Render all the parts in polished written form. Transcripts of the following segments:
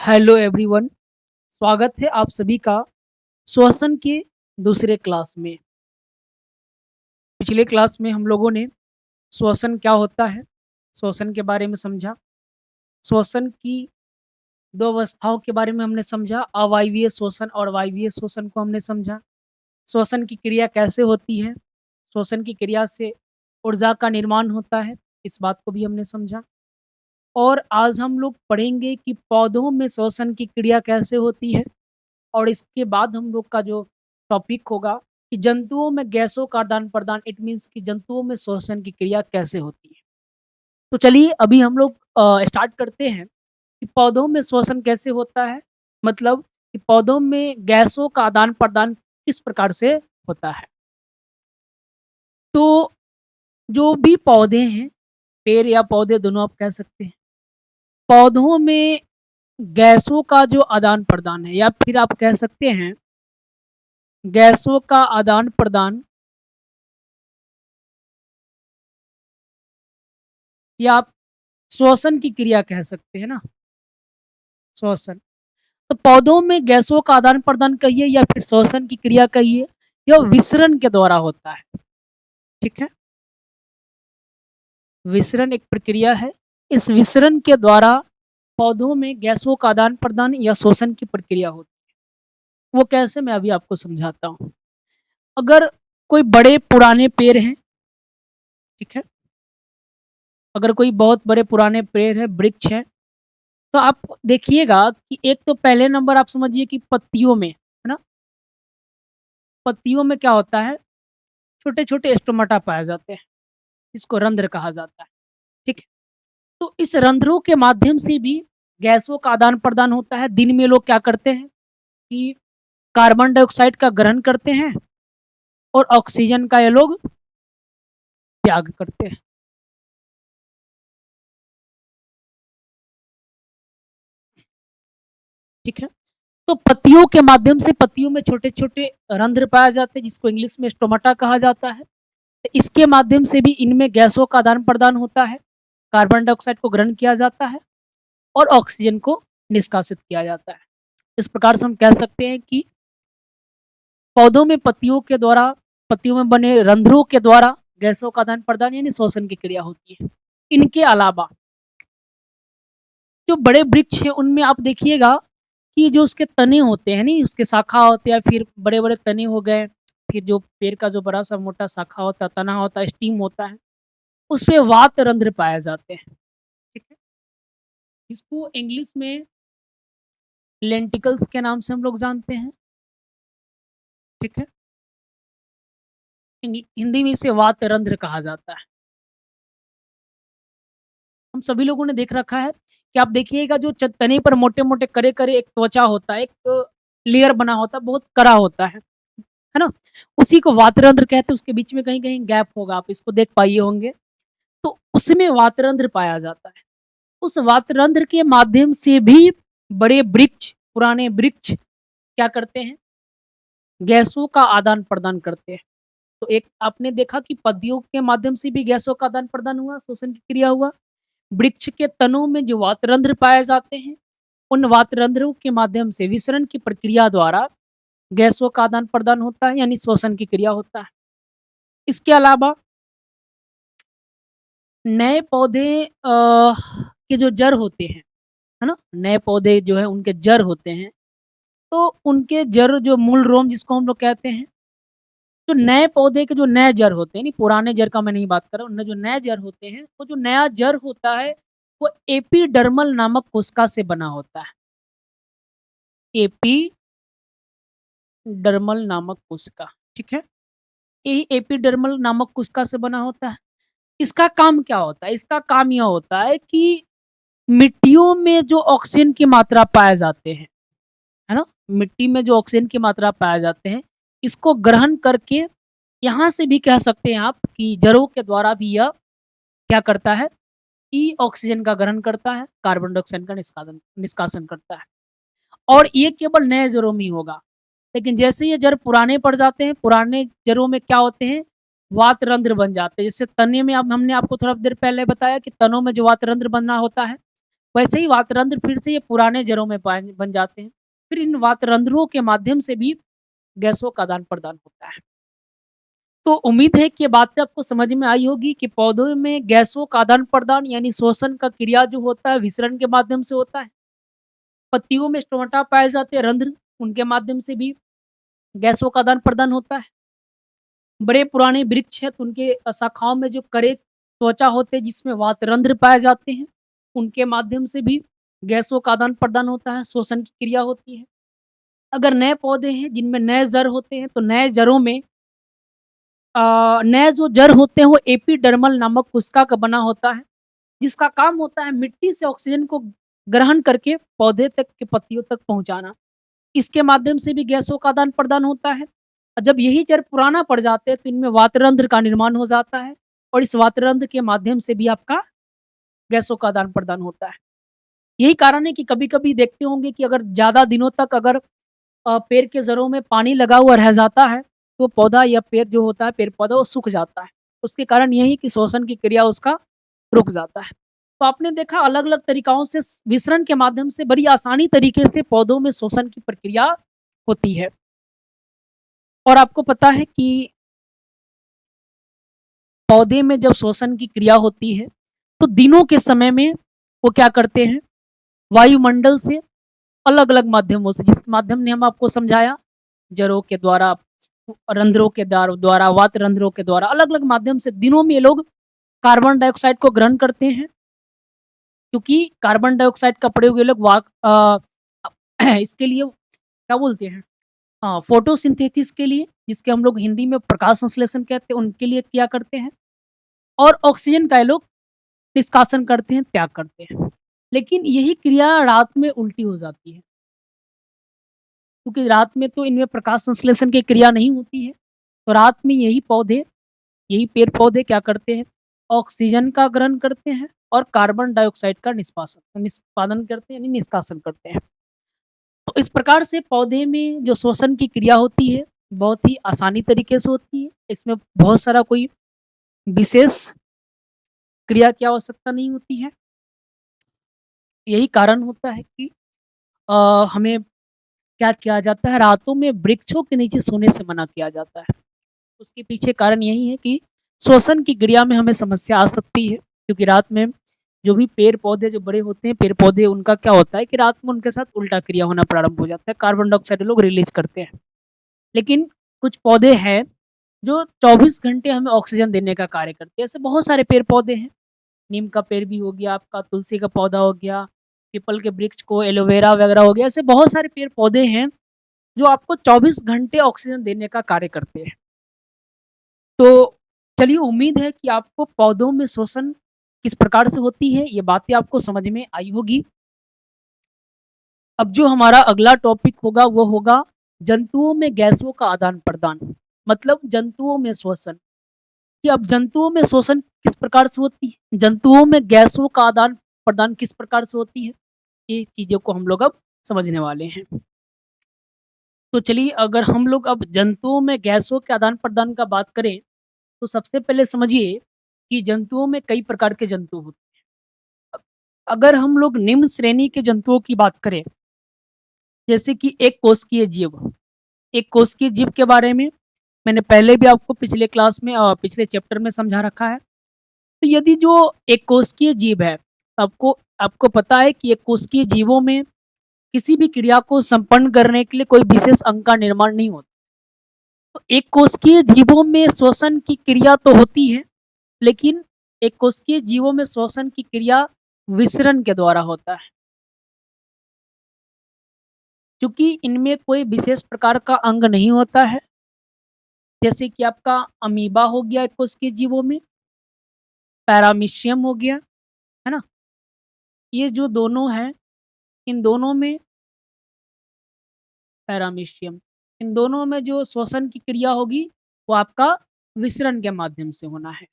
Hello everyone. स्वागत है आप सभी का श्वसन के दूसरे क्लास में। पिछले क्लास में हम लोगों ने श्वसन क्या होता है, श्वसन के बारे में समझा। श्वसन की 2 अवस्थाओं के बारे में हमने समझा, अवायवीय श्वसन और वायवीय श्वसन को हमने समझा। श्वसन की क्रिया कैसे होती है, श्वसन की क्रिया से ऊर्जा का निर्माण होता है, इस बात को भी हमने समझा। और आज हम लोग पढ़ेंगे कि पौधों में श्वसन की क्रिया कैसे होती है। और इसके बाद हम लोग का जो टॉपिक होगा कि जंतुओं में गैसों का आदान-प्रदान, इट मीन्स कि जंतुओं में श्वसन की क्रिया कैसे होती है। तो चलिए अभी हम लोग स्टार्ट करते हैं कि पौधों में श्वसन कैसे होता है, मतलब कि पौधों में गैसों का आदान-प्रदान किस प्रकार से होता है। तो जो भी पौधे हैं, पेड़ या पौधे दोनों आप कह सकते हैं, पौधों में गैसों का जो आदान-प्रदान है या फिर आप कह सकते हैं गैसों का आदान-प्रदान या आप श्वसन की क्रिया कह सकते हैं ना, श्वसन। तो पौधों में गैसों का आदान-प्रदान कहिए या फिर श्वसन की क्रिया कहिए, यह विसरण के द्वारा होता है, ठीक है? विसरण एक प्रक्रिया है, इस विसरण के द्वारा पौधों में गैसों का आदान-प्रदान या श्वसन की प्रक्रिया होती है। वो कैसे, मैं अभी आपको समझाता हूँ। अगर कोई बड़े पुराने पेड़ हैं, ठीक है? अगर कोई बहुत बड़े पुराने पेड़ है, वृक्ष है, तो आप देखिएगा कि एक तो पहले नंबर आप समझिए कि पत्तियों में, है ना? पत्तियों में क्या होता है, छोटे-छोटे स्टोमाटा पाए जाते हैं, जिसको रंध्र कहा जाता है, ठीक है? तो इस रंध्रों के माध्यम से भी गैसों का आदान-प्रदान होता है। दिन में लोग क्या करते हैं कि कार्बन डाइऑक्साइड का ग्रहण करते हैं और ऑक्सीजन का ये लोग त्याग करते हैं। ठीक है? तो पत्तियों के माध्यम से पत्तियों में छोटे-छोटे रंध्र पाए जाते हैं, जिसको इंग्लिश में स्टोमाटा कहा जाता है। इसके माध्यम से भी इनमें गैसों का आदान-प्रदान होता है, कार्बन डाइऑक्साइड को ग्रहण किया जाता है और ऑक्सीजन को निष्कासित किया जाता है। इस प्रकार से हम कह सकते हैं कि पौधों में पत्तियों के द्वारा, पत्तियों में बने रंध्रों के द्वारा गैसों का आदान-प्रदान यानी श्वसन की क्रिया होती है। इनके अलावा जो बड़े वृक्ष हैं उनमें आप देखिएगा कि जो उसके तने होते हैं, नहीं उसके शाखा होते हैं, फिर बड़े-बड़े तने हो गए, फिर जो पेड़ का जो बड़ा-सा मोटा शाखा होता है, तना होता है, स्टीम होता है, उसपे वात रंध्र पाए जाते हैं, ठीक है? इसको इंग्लिश में लेंटिकल्स के नाम से हम लोग जानते हैं, ठीक है? हिंदी में इसे वात रंध्र कहा जाता है। हम सभी लोगों ने देख रखा है कि आप देखिएगा जो तने पर मोटे-मोटे करे-करे एक त्वचा होता है, एक लेयर बना होता है, बहुत कड़ा होता है ना? उसी को वातरंध्र कहते हैं, उसके बीच में कहीं-कहीं गैप होगा, आप इसको देख पाइए होंगे। तो उसमें वातरंध्र पाया जाता है। उस वातरंध्र के माध्यम से भी बड़े वृक्ष, पुराने वृक्ष क्या करते हैं? गैसों का आदान-प्रदान करते हैं। तो एक आपने देखा कि पत्तियों के माध्यम से भी गैसों का आदान-प्रदान हुआ, श्वसन की क्रिया हुआ। वृक्ष के तनों में जो वातरंध्र पाए जाते हैं, उन वातरंध्रों के माध्यम से विसरण की प्रक्रिया द्वारा गैसों का आदान-प्रदान होता है, यानी श्वसन की क्रिया होता है। इसके अलावा नए पौधे के जो जड़ होते हैं, है ना? नए पौधे जो हैं उनके जड़ होते हैं, तो उनके जड़ जो मूल रोम जिसको हम लोग कहते हैं, तो नए पौधे के जो नए जड़ होते हैं, नहीं पुराने जड़ का मैं नहीं बात कर रहा हूँ, जो नए जड़ होते हैं, वो जो नया जड़ होता है, वो एपिडर्मल नामक कोशिका से बना होता है। एपिडर्मल नामक कोशिका, ठीक है? यही एपिडर्मल नामक कोशिका से बना होता है। इसका काम क्या होता है? इसका काम यह होता है कि मिट्टियों में जो ऑक्सीजन की मात्रा पाए जाते हैं, है ना? मिट्टी में जो ऑक्सीजन की मात्रा पाए जाते हैं, इसको ग्रहण करके यहाँ से भी कह सकते हैं आप कि जड़ों के द्वारा भी यह क्या करता है कि ऑक्सीजन का ग्रहण करता है, कार्बन डाइऑक्साइड का निष्कासन निष्कासन करता है। और ये केवल नए जड़ों में ही होगा। लेकिन जैसे ये जड़ पुराने पड़ जाते हैं, पुराने जड़ों में क्या होते हैं? वातरंध्र बन जाते हैं। जैसे तने में अब हमने आपको थोड़ा देर पहले बताया कि तनों में जो वातरंध्र बनना होता है, वैसे ही वातरंध्र फिर से ये पुराने जड़ों में पाए बन जाते हैं। फिर इन वातरंध्रों के माध्यम से भी गैसों का आदान-प्रदान होता है। तो उम्मीद है कि ये बातें आपको समझ में आई होगी कि पौधों में गैसों का आदान-प्रदान यानी श्वसन का क्रिया जो होता है विसरण के माध्यम से होता है। पत्तियों में स्टोमेटा पाए जाते हैं रंध्र, उनके माध्यम से भी गैसों का आदान-प्रदान होता है। बड़े पुराने वृक्ष हैं तो उनके शाखाओं में जो कड़े त्वचा होते हैं जिसमें वातरंध्र पाए जाते हैं, उनके माध्यम से भी गैसों का आदान-प्रदान होता है, श्वसन की क्रिया होती है। अगर नए पौधे हैं जिनमें नए जड़ होते हैं तो नए जड़ों में नए जो जड़ होते हैं वो एपिडर्मल नामक कोशिका का बना होता है, जिसका काम होता है मिट्टी से ऑक्सीजन को ग्रहण करके पौधे तक के पत्तियों तक पहुँचाना। इसके माध्यम से भी गैसों का आदान-प्रदान होता है। और जब यही जड़ पुराना पड़ जाते हैं तो इनमें वातरंध्र का निर्माण हो जाता है और इस वातरंध्र के माध्यम से भी आपका गैसों का आदान-प्रदान होता है। यही कारण है कि कभी-कभी देखते होंगे कि अगर ज़्यादा दिनों तक अगर पेड़ के जड़ों में पानी लगा हुआ रह जाता है, तो पौधा या पेड़ जो होता है, पेड़-पौधा वो सूख जाता है। उसके कारण यही कि श्वसन की क्रिया उसका रुक जाता है। तो आपने देखा अलग-अलग तरीकाओं से विसरण के माध्यम से बड़ी आसानी तरीके से पौधों में श्वसन की प्रक्रिया होती है। और आपको पता है कि पौधे में जब श्वसन की क्रिया होती है, तो दिनों के समय में वो क्या करते हैं, वायुमंडल से अलग-अलग माध्यमों से, जिस माध्यम ने हम आपको समझाया, जड़ों के द्वारा, रंध्रों के द्वारा, वात रंध्रों के द्वारा, अलग-अलग माध्यम से दिनों में ये लोग कार्बन डाइऑक्साइड को ग्रहण करते हैं, क्योंकि कार्बन डाइऑक्साइड का प्रयोग ये लोग इसके लिए क्या बोलते हैं, फोटोसिंथेसिस के लिए, जिसके हम लोग हिंदी में प्रकाश संश्लेषण कहते हैं, उनके लिए किया करते हैं और ऑक्सीजन का ये लोग निष्कासन करते हैं, त्याग करते हैं। लेकिन यही क्रिया रात में उल्टी हो जाती है, क्योंकि रात में तो इनमें प्रकाश संश्लेषण की क्रिया नहीं होती है, तो रात में यही पेड़-पौधे क्या करते हैं, ऑक्सीजन का ग्रहण करते हैं और कार्बन डाइऑक्साइड का निष्पादन करते हैं यानी निष्कासन करते हैं। तो इस प्रकार से पौधे में जो श्वसन की क्रिया होती है, बहुत ही आसानी तरीके से होती है। इसमें बहुत सारा कोई विशेष क्रिया की आवश्यकता नहीं होती है। यही कारण होता है कि हमें क्या किया जाता है, रातों में वृक्षों के नीचे सोने से मना किया जाता है। उसके पीछे कारण यही है कि श्वसन की क्रिया में हमें समस्या आ सकती है, क्योंकि रात में जो भी पेड़-पौधे जो बड़े होते हैं, पेड़-पौधे उनका क्या होता है कि रात में उनके साथ उल्टा क्रिया होना प्रारंभ हो जाता है, कार्बन डाइऑक्साइड लोग रिलीज़ करते हैं। लेकिन कुछ पौधे हैं, जो 24 घंटे हमें ऑक्सीजन देने का कार्य करते हैं। ऐसे बहुत सारे पेड़-पौधे हैं, नीम का पेड़ भी हो गया आपका, तुलसी का पौधा हो गया, पीपल के वृक्ष को एलोवेरा वगैरह हो गया, ऐसे बहुत सारे पेड़-पौधे हैं, जो आपको 24 घंटे ऑक्सीजन देने का कार्य करते हैं। तो चलिए उम्मीद है कि आपको पौधों में श्वसन किस प्रकार से होती है, ये बातें आपको समझ में आई होगी। अब जो हमारा अगला टॉपिक होगा वो होगा जंतुओं में गैसों का आदान-प्रदान, मतलब जंतुओं में श्वसन, कि अब जंतुओं में श्वसन किस प्रकार से होती है, जंतुओं में गैसों का आदान-प्रदान किस प्रकार से होती है, ये चीज़ों को हम लोग अब समझने वाले हैं। तो चलिए अगर हम लोग अब जंतुओं में गैसों के आदान-प्रदान का बात करें, तो सबसे पहले समझिए कि जंतुओं में कई प्रकार के जंतु होते हैं। अगर हम लोग निम्न श्रेणी के जंतुओं की बात करें, जैसे कि एक कोशिकीय जीव। एक कोशिकीय जीव के बारे में मैंने पहले भी आपको पिछले क्लास में पिछले चैप्टर में समझा रखा है। तो यदि जो एक कोशिकीय जीव है, आपको आपको पता है कि एक कोशिकीय जीवों में किसी भी क्रिया को संपन्न करने के लिए कोई विशेष अंग का निर्माण नहीं होता। तो एक कोशिकीय जीवों में श्वसन की क्रिया तो होती है, लेकिन एक कोशिकीय जीवों में श्वसन की क्रिया विसरण के द्वारा होता है। क्योंकि इनमें कोई विशेष प्रकार का अंग नहीं होता है, जैसे कि आपका अमीबा हो गया एक कोशिकीय जीवों में, पैरामीशियम हो गया, है ना? ये जो दोनों हैं, इन दोनों में पैरामीशियम, इन दोनों में जो श्वसन की क्रिया होगी, वो आपका विसरण के माध्यम से होना है।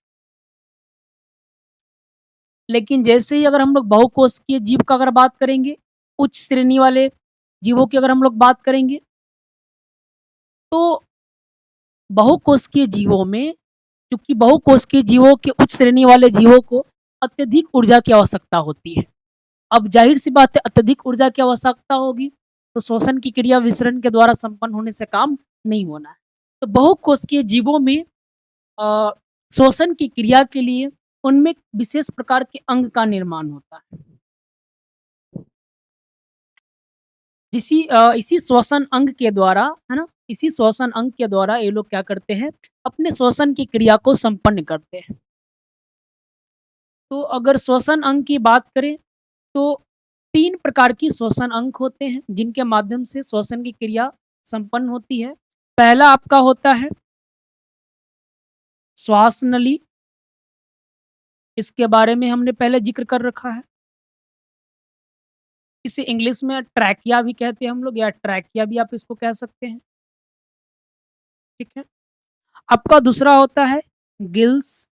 लेकिन जैसे ही अगर हम लोग बहुकोशिकीय जीव का अगर बात करेंगे, उच्च श्रेणी वाले जीवों की अगर हम लोग बात करेंगे, तो बहुकोशिकीय जीवों में, क्योंकि बहुकोशिकीय जीवों के उच्च श्रेणी वाले जीवों को अत्यधिक ऊर्जा की आवश्यकता होती है। अब ज़ाहिर-सी बात है अत्यधिक ऊर्जा की आवश्यकता होगी, तो श्वसन की क्रिया विसरण के द्वारा संपन्न होने से काम नहीं होना है। तो बहुकोशिकीय जीवों में अ, श्वसन की क्रिया के लिए उनमें विशेष प्रकार के अंग का निर्माण होता है। इसी श्वसन अंग के द्वारा, है ना? इसी श्वसन अंग के द्वारा ये लोग क्या करते हैं, अपने श्वसन की क्रिया को संपन्न करते हैं। तो अगर श्वसन अंग की बात करें, तो 3 प्रकार की श्वसन अंग होते हैं, जिनके माध्यम से श्वसन की क्रिया संपन्न होती है। पहला आपका होता है श्वास नली, इसके बारे में हमने पहले ज़िक्र कर रखा है। इसे इंग्लिश में ट्रैकिया भी कहते हैं हम लोग, या ट्रैकिया भी आप इसको कह सकते हैं, ठीक है? आपका दूसरा होता है गिल्स,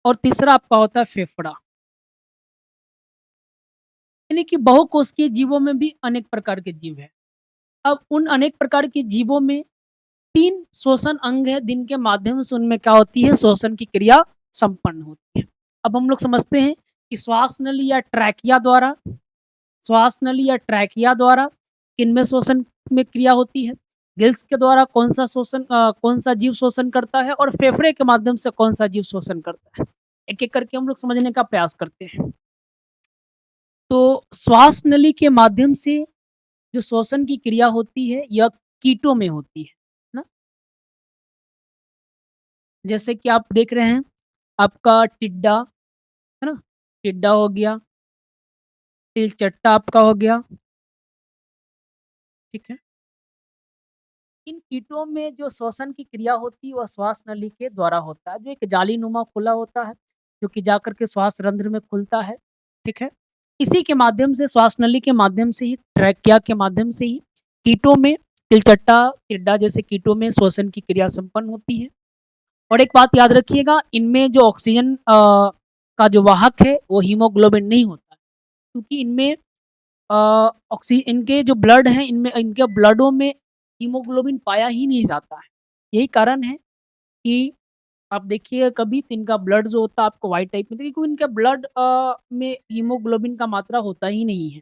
और तीसरा आपका होता है फेफड़ा। यानी कि बहुकोशिकीय जीवों में भी अनेक प्रकार के जीव हैं। अब उन अनेक प्रकार के जीवों में 3 श्वसन अंग हैं, जिनके माध्यम से उनमें क्या होती है, श्वसन की क्रिया संपन्न होती है। अब हम लोग समझते हैं कि श्वास नली या ट्रैकिया द्वारा किनमें श्वसन में क्रिया होती है, गिल्स के द्वारा कौन सा जीव श्वसन करता है, और फेफड़े के माध्यम से कौन सा जीव श्वसन करता है। एक-एक करके हम लोग समझने का प्रयास करते हैं। तो श्वास नली के माध्यम से जो श्वसन की क्रिया होती है, यह कीटों में होती है ना? जैसे कि आप देख रहे हैं, आपका टिड्डा, है ना? टिड्डा हो गया, तिलचट्टा आपका हो गया, ठीक है? इन कीटों में जो श्वसन की क्रिया होती है, वह श्वास नली के द्वारा होता है, जो एक जालीनुमा खुला होता है, जो कि जाकर के श्वास रंध्र में खुलता है, ठीक है? इसी के माध्यम से, श्वास नली के माध्यम से ही, ट्रैकिया के माध्यम से ही कीटों में, तिलचट्टा, टिड्डा जैसे कीटों में श्वसन की क्रिया संपन्न होती है। और एक बात याद रखिएगा, इनमें जो ऑक्सीजन का जो वाहक है, वो हीमोग्लोबिन नहीं होता है, क्योंकि इनमें अ, इनके जो ब्लड हैं, इनमें इनके ब्लडों में हीमोग्लोबिन पाया ही नहीं जाता है। यही कारण है कि आप देखिए कभी, तो इनका ब्लड जो होता है आपको व्हाइट टाइप में दिखेगा, क्योंकि इनके ब्लड में हीमोग्लोबिन का मात्रा होता ही नहीं है।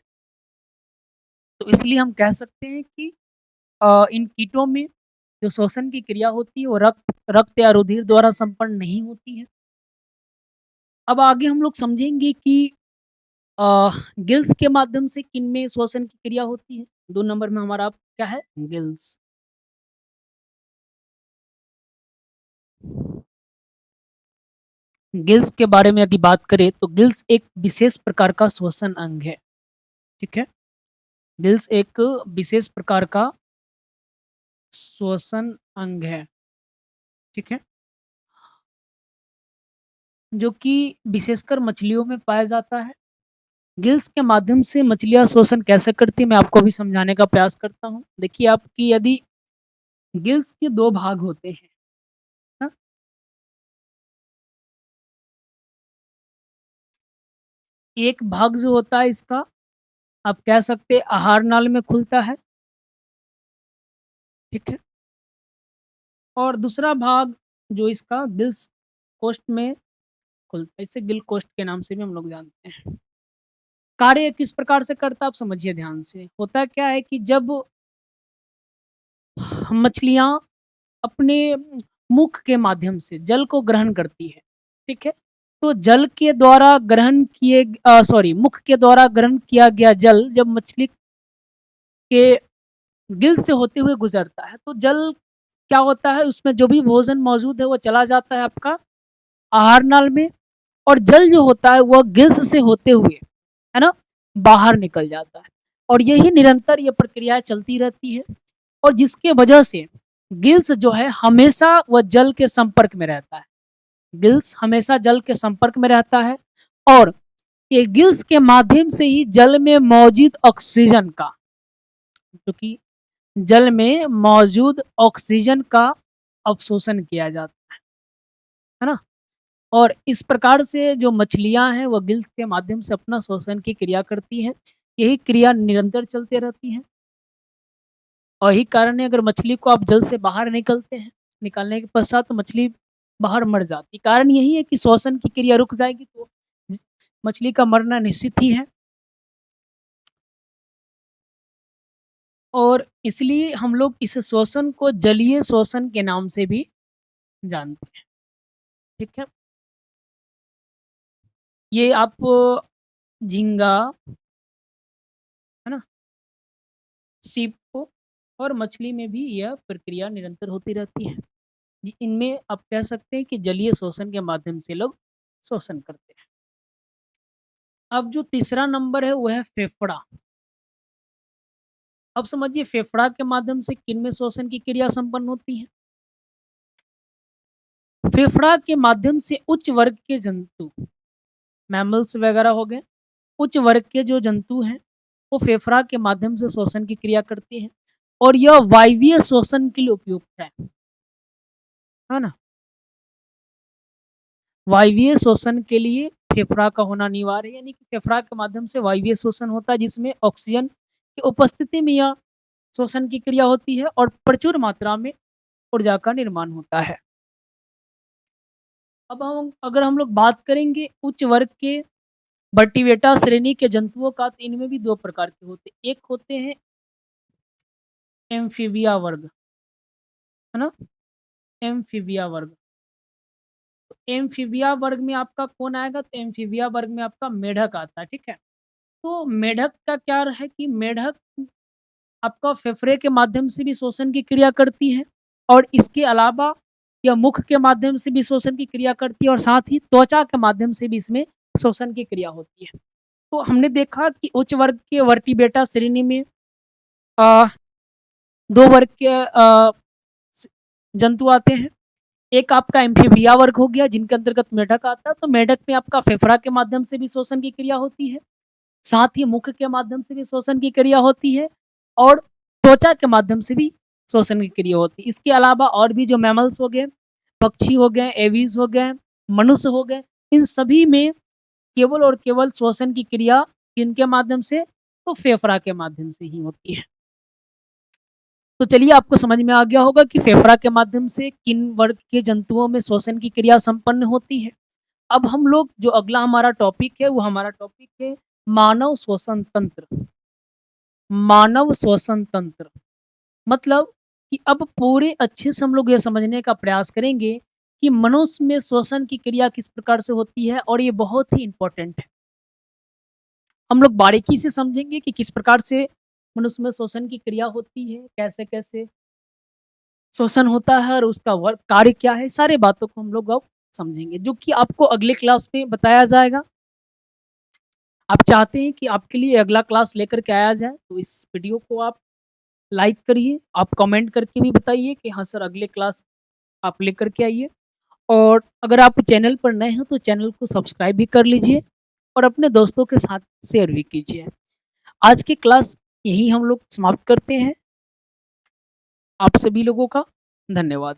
तो इसलिए हम कह सकते हैं कि इन कीटों में जो श्वसन की क्रिया होती है, वो रक्त रक्त या रुधिर द्वारा संपन्न नहीं होती है। अब आगे हम लोग समझेंगे कि अ, गिल्स के माध्यम से किनमें श्वसन की क्रिया होती है। 2 नंबर में हमारा क्या है? गिल्स। गिल्स के बारे में यदि बात करें, तो गिल्स एक विशेष प्रकार का श्वसन अंग है, ठीक है? गिल्स एक विशेष प्रकार का श्वसन अंग है, ठीक है? जो कि विशेषकर मछलियों में पाया जाता है। गिल्स के माध्यम से मछलियाँ श्वसन कैसे करती हैं, मैं आपको अभी समझाने का प्रयास करता हूँ। देखिए, आपकी यदि गिल्स के 2 भाग होते हैं, हाँ? एक भाग जो होता है इसका, आप कह सकते हैं आहार नाल में खुलता है, ठीक है? और दूसरा भाग जो इसका गिल्स कोष्ठ में खुलता है, इसे गिल कोष्ठ के नाम से भी हम लोग जानते हैं। कार्य किस प्रकार से करता है, आप समझिए ध्यान से। होता क्या है कि जब मछलियाँ अपने मुख के माध्यम से जल को ग्रहण करती है, ठीक है? तो जल के द्वारा मुख के द्वारा ग्रहण किया गया जल जब मछली के गिल से होते हुए गुज़रता है, तो जल क्या होता है, उसमें जो भी भोजन मौजूद है, वो चला जाता है आपका आहार नाल में, और जल जो होता है, वह गिल्स से होते हुए, है ना? बाहर निकल जाता है, और यही निरंतर ये प्रक्रियाएँ चलती रहती है, और जिसके वजह से गिल्स जो है, हमेशा वह जल के संपर्क में रहता है। गिल्स हमेशा जल के संपर्क में रहता है, और ये गिल्स के माध्यम से ही जल में मौजूद ऑक्सीजन का, जो कि जल में मौजूद ऑक्सीजन का अवशोषण किया जाता है ना? और इस प्रकार से जो मछलियाँ हैं, वो गिल्स के माध्यम से अपना श्वसन की क्रिया करती हैं। यही क्रिया निरंतर चलते रहती हैं, और यही कारण है, अगर मछली को आप जल से बाहर निकालते हैं, निकालने के पश्चात तो मछली बाहर मर जाती। कारण यही है कि श्वसन की क्रिया रुक जाएगी तो मछली का मरना निश्चित ही है। और इसलिए हम लोग इस श्वसन को जलीय श्वसन के नाम से भी जानते हैं, ठीक है? ये आप झींगा, है ना? सीप को और मछली में भी यह प्रक्रिया निरंतर होती रहती है। इनमें आप कह सकते हैं कि जलीय श्वसन के माध्यम से लोग श्वसन करते हैं। अब जो तीसरा नंबर है वो है फेफड़ा। अब समझिए फेफड़ा के माध्यम से किनमें श्वसन की क्रिया संपन्न होती है? फेफड़ा के माध्यम से उच्च वर्ग के जंतु, मैमल्स वगैरह हो गए, उच्च वर्ग के जो जंतु हैं, वो फेफड़ा के माध्यम से श्वसन की क्रिया करती हैं और यह वायवीय श्वसन के लिए उपयुक्त है ना? वायवीय श्वसन के लिए फेफड़ा का होना अनिवार्य है, यानी कि फेफड़ा के माध्यम से वायवीय श्वसन होता है जिसमें ऑक्सीजन की उपस्थिति में यह श्वसन की क्रिया होती है और प्रचुर मात्रा में ऊर्जा का निर्माण होता है। अब हम लोग बात करेंगे उच्च वर्ग के वर्टिब्रेटा श्रेणी के जंतुओं का, तो इनमें भी 2 प्रकार के होते हैं। एक होते हैं एम्फीबिया वर्ग, है ना? एम्फीबिया वर्ग। तो एम्फीबिया वर्ग में आपका कौन आएगा? तो एम्फीबिया वर्ग में आपका मेढक आता है, ठीक है? तो मेढक का क्या है कि मेढक आपका फेफड़े के माध्यम से भी श्वसन की क्रिया करती है और इसके अलावा यह मुख के माध्यम से भी श्वसन की क्रिया करती है और साथ ही त्वचा के माध्यम से भी इसमें श्वसन की क्रिया होती है। तो हमने देखा कि उच्च वर्ग के वर्टिब्रेटा श्रेणी में अ, 2 वर्ग के जंतु आते हैं। एक आपका एम्फीबिया वर्ग हो गया जिनके अंतर्गत मेढक आता है, तो मेढक में आपका फेफड़ा के माध्यम से भी श्वसन की क्रिया होती है, साथ ही मुख के माध्यम से भी श्वसन की क्रिया होती है और त्वचा के माध्यम से भी श्वसन की क्रिया होती है। इसके अलावा और भी जो मैमल्स हो गए, पक्षी हो गए, एवीज हो गए, मनुष्य हो गए, इन सभी में केवल और केवल श्वसन की क्रिया किनके माध्यम से? तो फेफड़ा के माध्यम से ही होती है। तो चलिए आपको समझ में आ गया होगा कि फेफड़ा के माध्यम से किन वर्ग के जंतुओं में श्वसन की क्रिया संपन्न होती है। अब हम लोग जो अगला हमारा टॉपिक है वो हमारा टॉपिक है मानव श्वसन तंत्र। मानव श्वसन तंत्र मतलब कि अब पूरे अच्छे से हम लोग ये समझने का प्रयास करेंगे कि मनुष्य में श्वसन की क्रिया किस प्रकार से होती है और ये बहुत ही इंपॉर्टेंट है। हम लोग बारीकी से समझेंगे कि किस प्रकार से मनुष्य में श्वसन की क्रिया होती है, कैसे-कैसे श्वसन होता है और उसका वर्क कार्य क्या है, सारे बातों को हम लोग अब समझेंगे, जो कि आपको अगले क्लास में बताया जाएगा। आप चाहते हैं कि आपके लिए अगला क्लास लेकर के आया जाए, तो इस वीडियो को आप लाइक करिए, आप कमेंट करके भी बताइए कि हाँ सर अगले क्लास आप लेकर के आइए। और अगर आप चैनल पर नए हैं तो चैनल को सब्सक्राइब भी कर लीजिए और अपने दोस्तों के साथ शेयर भी कीजिए। आज की क्लास यहीं हम लोग समाप्त करते हैं। आप सभी लोगों का धन्यवाद।